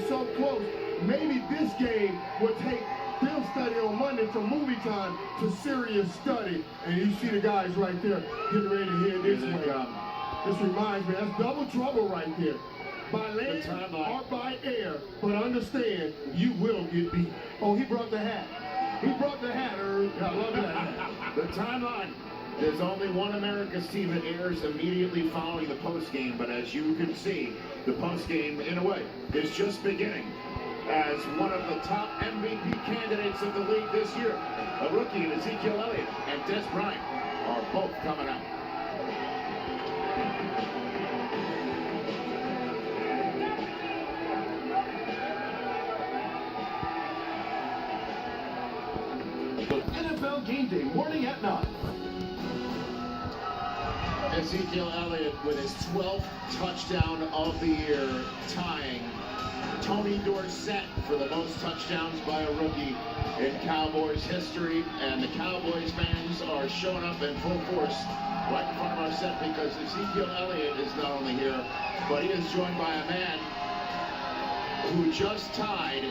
so close. Maybe this game will take film study on Monday from movie time to serious study. And you see the guys right there getting ready to head this way. This reminds me, that's double trouble right there. By land or by air, but understand, you will get beat. Oh, he brought the hat. He brought the hat, Irv. I love that hat. The timeline. There's only one America's team that airs immediately following the postgame, but as you can see, the postgame, in a way, is just beginning. As one of the top MVP candidates of the league this year, a rookie in Ezekiel Elliott and Dez Bryant are both coming out. NFL Game Day, morning at 9. Ezekiel Elliott with his 12th touchdown of the year, tying Tony Dorsett for the most touchdowns by a rookie in Cowboys history. And the Cowboys fans are showing up in full force right in front of our set because Ezekiel Elliott is not only here, but he is joined by a man who just tied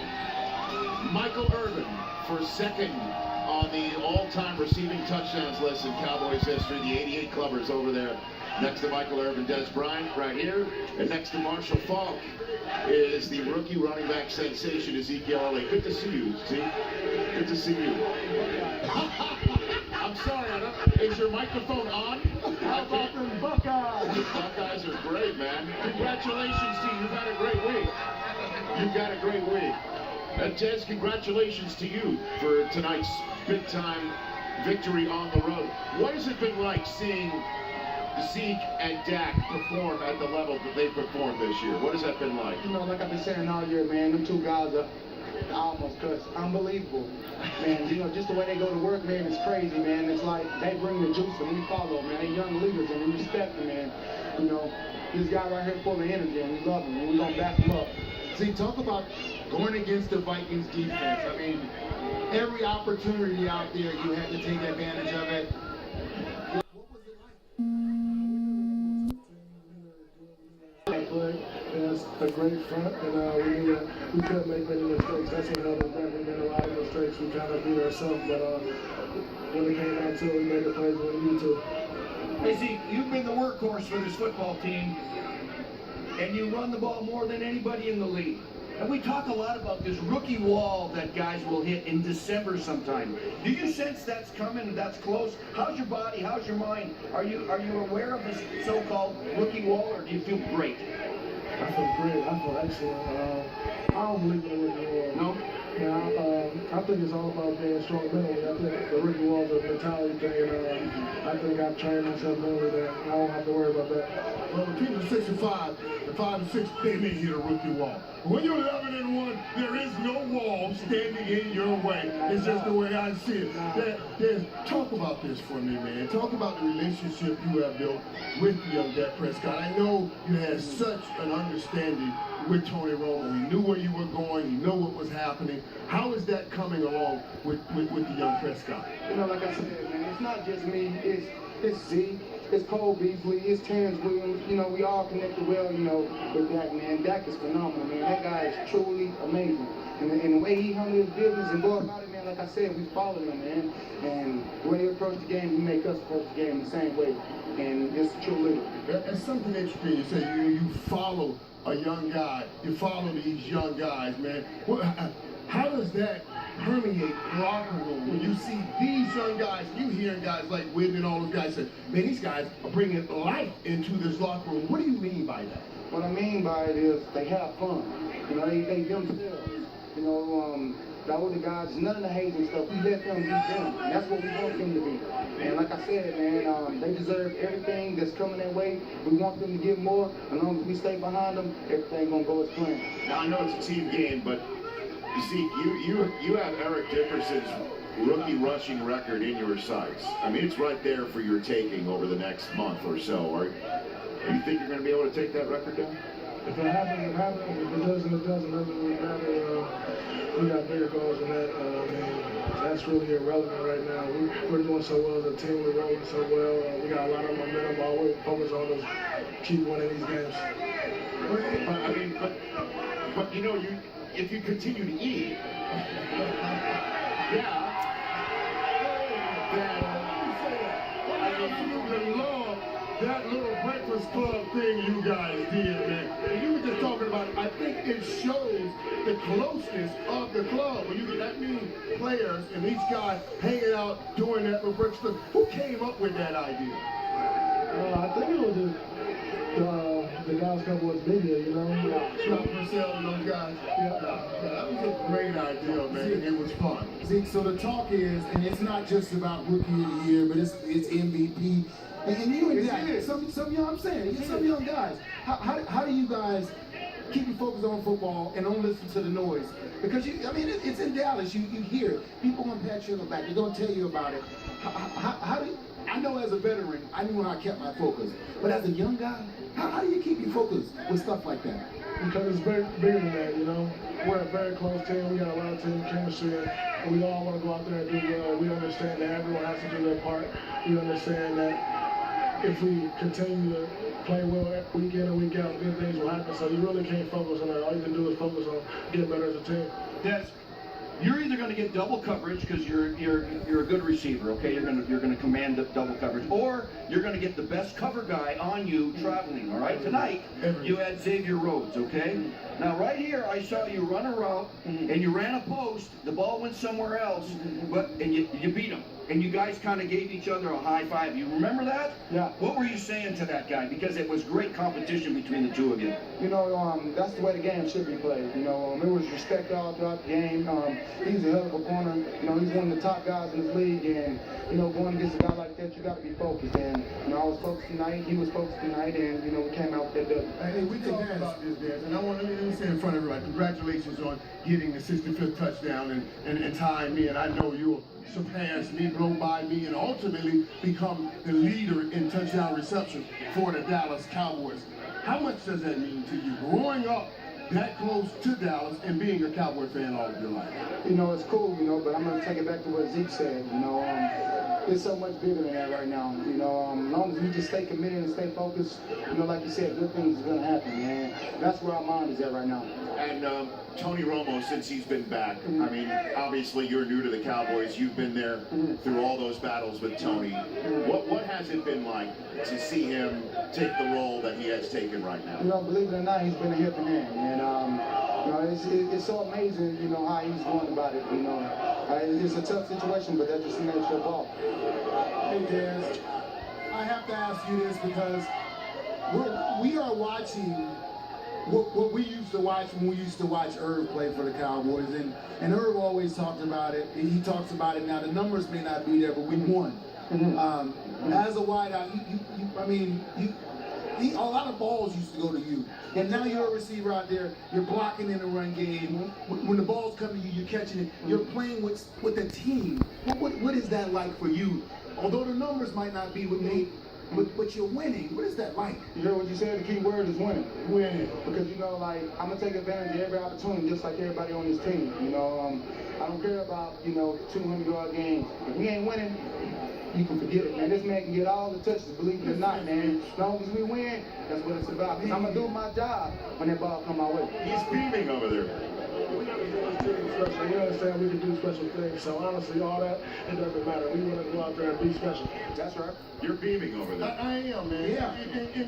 Michael Irvin for second on the all-time receiving touchdowns list in Cowboys history. The 88 Clubbers over there next to Michael Irvin. Dez Bryant right here, and next to Marshall Faulk is the rookie running back sensation Ezekiel Elliott. Good to see you, Zeke. Good to see you. I'm sorry, is your microphone on? How about them Buckeyes? The Buckeyes are great, man. Congratulations to you. You've had a great week. You've got a great week. And Dez, congratulations to you for tonight's big-time victory on the road. What has it been like seeing Zeke and Dak perform at the level that they performed this year? What has that been like? You know, like I've been saying all year, man, them two guys are almost unbelievable. Man, you know, just the way they go to work, man, it's crazy, man. It's like they bring the juice and we follow, man. They young leaders and we respect them, man. You know, this guy right here full of energy and we love him and we're going to back him up. See, talk about going against the Vikings defense. I mean, every opportunity out there, you had to take advantage of it. What was it like? But it's a great front, and we couldn't make many mistakes. That's what held us back. We made a lot of mistakes. We kind of beat ourselves, but when it came down to it, we made the plays when we needed to. Hey, Zeke, you've been the workhorse for this football team, and you run the ball more than anybody in the league. And we talk a lot about this rookie wall that guys will hit in December sometime. Do you sense that's coming, that's close? How's your body, how's your mind? Are you aware of this so-called rookie wall, or do you feel great? I feel great. I feel excellent. I don't believe in the rookie wall. No? Yeah, I think it's all about being strong mentally. I think the rookie wall is a mentality thing, and I think I've trained myself over that. I don't have to worry about that. Well, the team is 6-5, and 5-6, they may hit a rookie wall. When you're 11-1, there is no wall standing in your way. It's just the way I see it. Talk about this for me, man. Talk about the relationship you have built with young Dak Prescott. I know you had such an understanding with Tony Romo. He knew where you were going. He knew what was happening. How is that coming along with the young Prescott? You know, like I said, man, it's not just me. It's Zeke. It's Cole Beasley, it's Terrence Williams, you know, we all connected well, you know, with Dak, man. Dak is phenomenal, man. That guy is truly amazing. And the way he handles his business and go about it, man, like I said, we follow him, man. And when he approach the game, he make us approach the game the same way. And it's true leader. That's something interesting. You say you follow a young guy. You follow these young guys, man. How does that permeate locker room when you see these young guys, you hearing guys like Whitney and all those guys say, man, these guys are bringing life into this locker room. What do you mean by that? What I mean by it is they have fun. You know, they themselves. You know, the older guys, none of the hazing stuff. We let them be them. And that's what we want them to be. And like I said, man, they deserve everything that's coming their way. We want them to get more. As long as we stay behind them, everything gonna go as planned. Now I know it's a team game, but Zeke, you have Eric Dickerson's rookie rushing record in your sights. I mean, it's right there for your taking over the next month or so. You think you're going to be able to take that record down? If it happens, it happens. If it doesn't, it doesn't. It doesn't really matter. We got bigger goals than that. I mean, that's really irrelevant right now. We're doing so well as a team. We're rolling so well. We got a lot of momentum. All we're focused on is keep winning these games. I mean, but But you know, if you continue to eat, yeah, then I absolutely love that little breakfast club thing you guys did, man. And you were just talking about, I think it shows the closeness of the club. When you get that many players and each guy hanging out doing that little breakfast club. Who came up with that idea? I think it was just the Dallas Cowboys media, you know. Scott Purcell and those guys. Yeah, that was a great idea, man. It was fun. Zeke, so the talk is, and it's not just about Rookie of the Year, but it's MVP. And you and that, some young, I'm saying, some young guys. How do you guys keep you focused on football and don't listen to the noise? Because it's in Dallas. You hear it. People gonna pat you on the back. They're gonna tell you about it. How do you, I know as a veteran, I knew how I kept my focus. But as a young guy, how do you keep you focused with stuff like that? Because it's very bigger than that, you know. We're a very close team. We got a lot of team chemistry, and we all want to go out there and do well. We understand that everyone has to do their part. We understand that if we continue to play well week in and week out, good things will happen. So you really can't focus on that. All you can do is focus on getting better as a team. Des, you're either going to get double coverage because you're a good receiver, okay? You're going to command the double coverage, or you're going to get the best cover guy on you traveling. All right, tonight you had Xavier Rhodes, okay? Now right here, I saw you run a route and you ran a post. The ball went somewhere else, and you beat him. And you guys kind of gave each other a high five. You remember that? Yeah. What were you saying to that guy? Because it was great competition between the two of you. You know, that's the way the game should be played. You know, there was respect all throughout the game. He's a hell of a corner. You know, he's one of the top guys in this league. And, you know, going against a guy like that, you got to be focused. And, you know, I was focused tonight. He was focused tonight. And, you know, we came out with that W. Hey, we talked about this, Dez, and I want to let me say in front of everybody, congratulations on getting the 65th touchdown and tying me. And I know you'll surpass me, blow by me, and ultimately become the leader in touchdown reception for the Dallas Cowboys. How much does that mean to you, growing up that close to Dallas and being a Cowboy fan all of your life? You know, it's cool, you know, but I'm going to take it back to what Zeke said. You know, it's so much bigger than that right now. You know, as long as we just stay committed and stay focused, you know, like you said, good things are going to happen, man. That's where our mind is at right now. And Tony Romo, since he's been back, I mean, obviously you're new to the Cowboys. You've been there through all those battles with Tony. What has it been like to see him take the role that he has taken right now? You know, believe it or not, he's been a helping hand, and you know, it's so amazing, you know, how he's going about it. You know, it's a tough situation, but that's just the nature of ball. Hey, Dez, I have to ask you this because we are watching what we used to watch when we used to watch Irv play for the Cowboys, and Irv always talked about it. He talks about it now. The numbers may not be there, but we won. As a wideout, a lot of balls used to go to you, and now you're a receiver out there. You're blocking in the run game. When the ball's coming to you, you're catching it. You're playing with a team. What is that like for you? Although the numbers might not be what they. But you're winning. What is that like? You heard what you said? The key word is winning. Winning. Because, you know, like, I'm going to take advantage of every opportunity just like everybody on this team. You know, I don't care about, you know, 200-yard games. If we ain't winning, you can forget it, man. This man can get all the touches, believe it or not, man. As long as we win, that's what it's about. Because I'm going to do my job when that ball come my way. He's beaming over there. We understand we can do special things. So honestly, all that, it doesn't matter. We want to go out there and be special. That's right. You're beaming over there. I am, man. Yeah.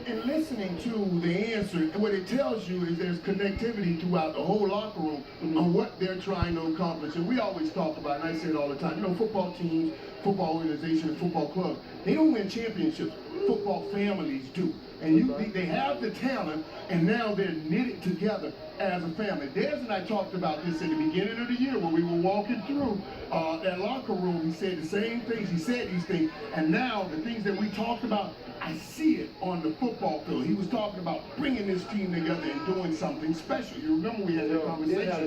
And listening to the answer, what it tells you is there's connectivity throughout the whole locker room on what they're trying to accomplish. And we always talk about, and I say it all the time, you know, football teams, football organizations, and football clubs, they don't win championships. Football families do. And they have the talent, and now they're knitted together as a family. Dez and I talked about this at the beginning of the year when we were walking through that locker room. He said the same things. He said these things. And now the things that we talked about, I see it on the football field. He was talking about bringing this team together and doing something special. You remember we had that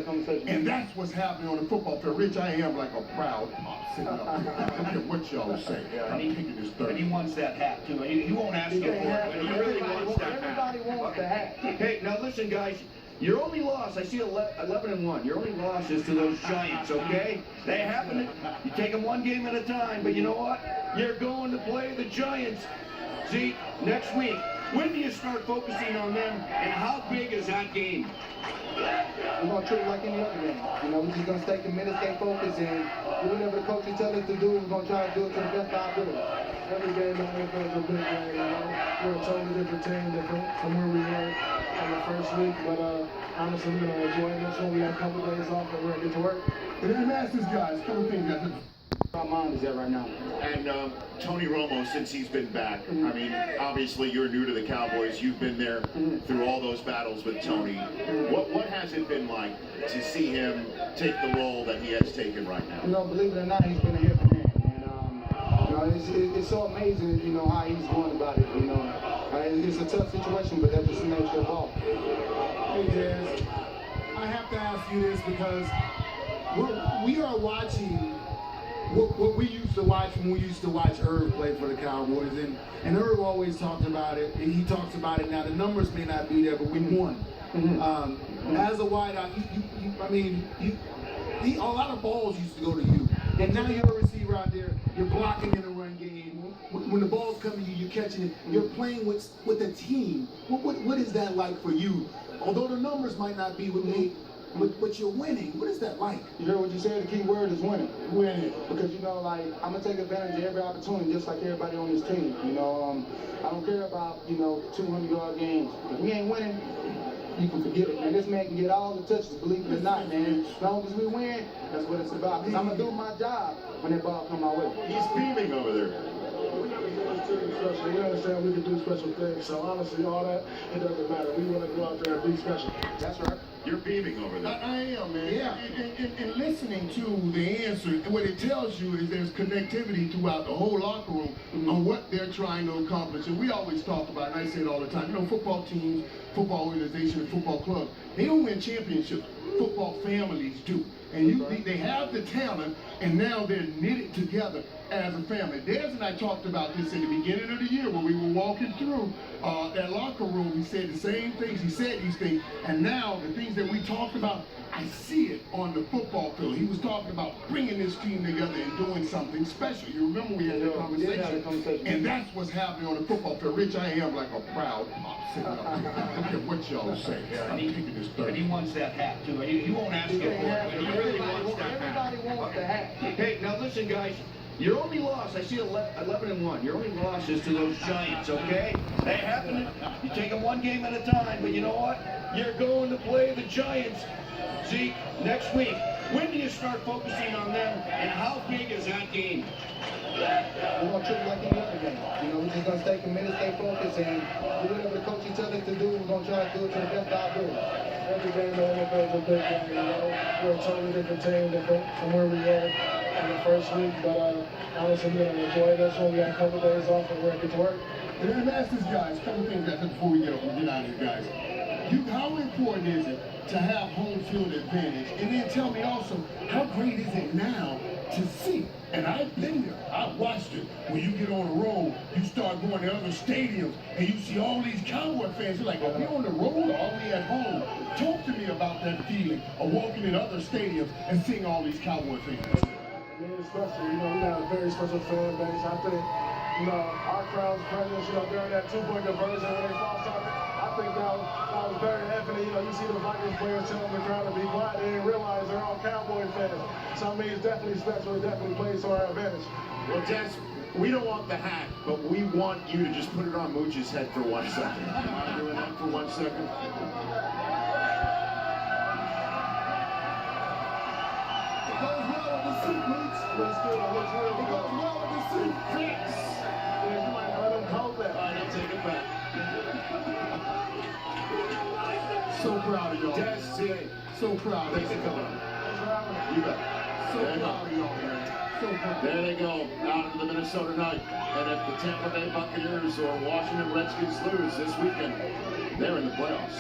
conversation? And that's what's happening on the football field. Rich, I am like a proud pop sitting up here. I don't care what y'all say. I'm taking this 30. And he wants that hat, too. He won't ask you for it, but he really wants that hat. Everybody wants the hat. Hey, now listen, guys. Your only loss, I see 11-1. Your only loss is to those Giants, okay? They happen to, you take them one game at a time, but you know what? You're going to play the Giants. Zeke, next week, When do you start focusing on them, and how big is that game? We're going to treat it like any other game. You know, we're just going to stay committed, stay focused, and do whatever the coaches tell us to do. We're going to try to do it to the best of our ability. Every game in the NFL is a big game, you know. We're a totally different team from where we were in the first week, but honestly, we're going to enjoy this one. We got a couple days off, and we're going to get to work. And then ask this guy, a couple things that My mind is at right now. And Tony Romo, since he's been back, I mean, obviously you're new to the Cowboys. You've been there through all those battles with Tony. What has it been like to see him take the role that he has taken right now? You know, believe it or not, he's been a hit man. And, you know, it's so amazing, you know, how he's going about it, you know. It's a tough situation, but that's just the nature of ball. Hey, Dez, I have to ask you this because we are watching what we used to watch when we used to watch Irv play for the Cowboys, and Irv always talked about it, and he talks about it now. The numbers may not be there, but we won. As a wideout, a lot of balls used to go to you, and now you're a receiver out there. You're blocking in the run game. When the ball's coming to you, you're catching it. You're playing with a team. What is that like for you? Although the numbers might not be what they. But you're winning. What is that like? You heard what you said? The key word is winning. Winning. Because, you know, like, I'm going to take advantage of every opportunity just like everybody on this team. You know, I don't care about, you know, 200-yard games. If we ain't winning, you can forget it, man. This man can get all the touches, believe it or not, man. As long as we win, that's what it's about. Because I'm going to do my job when that ball come my way. He's beaming over there. We understand we can do special things, so honestly, all that, it doesn't matter. We want to go out there and be special. That's right. You're beaming over there. I am, man. Yeah. And listening to the answer, what it tells you is there's connectivity throughout the whole locker room on what they're trying to accomplish. And we always talk about, and I say it all the time, you know, football teams, football organizations, and football clubs, they don't win championships. Football families do. And they have the talent, and now they're knitted together as a family. Dez and I talked about this in the beginning of the year when we were walking through that locker room. He said the same things. He said these things. And now the things that we talked about, I see it on the football field. He was talking about bringing this team together and doing something special. You remember we had that conversation? And that's what's happening on the football field. Rich, I am like a proud pop sitting up here. I don't care what y'all say. I'm taking this And he wants that hat, too. He won't ask you for it, but he really wants that hat. Everybody wants the hat. Hey, now listen, guys. Your only loss, I see 11-1. Your only loss is to those Giants, okay? They happen. You take them one game at a time, but you know what? You're going to play the Giants, Zeke, next week. When do you start focusing on them, and how big is that game? We're going to treat it like any other game. You know, we're just going to stay committed, stay focused, and do whatever the coaches tell us to do. We're going to try to do it to the best of our ability. Every game in the NFL is a big game, you know. We're a totally different team from where we were in the first week, but honestly, we're going to enjoy this one. We got a couple days off, and we're going to get to work. And then ask this guy, a couple things before we get out of here, guys. How important is it to have home field advantage? And then tell me also, how great is it now to see? And I've been there. I've watched it. When you get on the road, you start going to other stadiums, and you see all these Cowboy fans. You're like, are we on the road or are we at home? Talk to me about that feeling of walking in other stadiums and seeing all these Cowboy fans. It's special, you know, we got a very special fan base. I think, you know, our crowd's presence, you know, during that two-point conversion when they false started, I think that was very evident. You know, you see the Vikings players telling the crowd to be quiet. They didn't realize they're all Cowboy fans. So, I mean, it's definitely special. It definitely plays to our advantage. Well, Dez, we don't want the hat, but we want you to just put it on Mooch's head for 1 second. You mind doing that for 1 second? It goes well with the suit, Mooch. Looks good. It looks real It good. goes well with the suit. Fix. Yeah, you might let them hold that. All right, I'll take it back. So proud of y'all. Dez Zeke, So proud of thanks for you. coming on. You bet. So There you proud go. of y'all, man. So proud. There they go, out into the Minnesota night. And if the Tampa Bay Buccaneers or Washington Redskins lose this weekend, they're in the playoffs.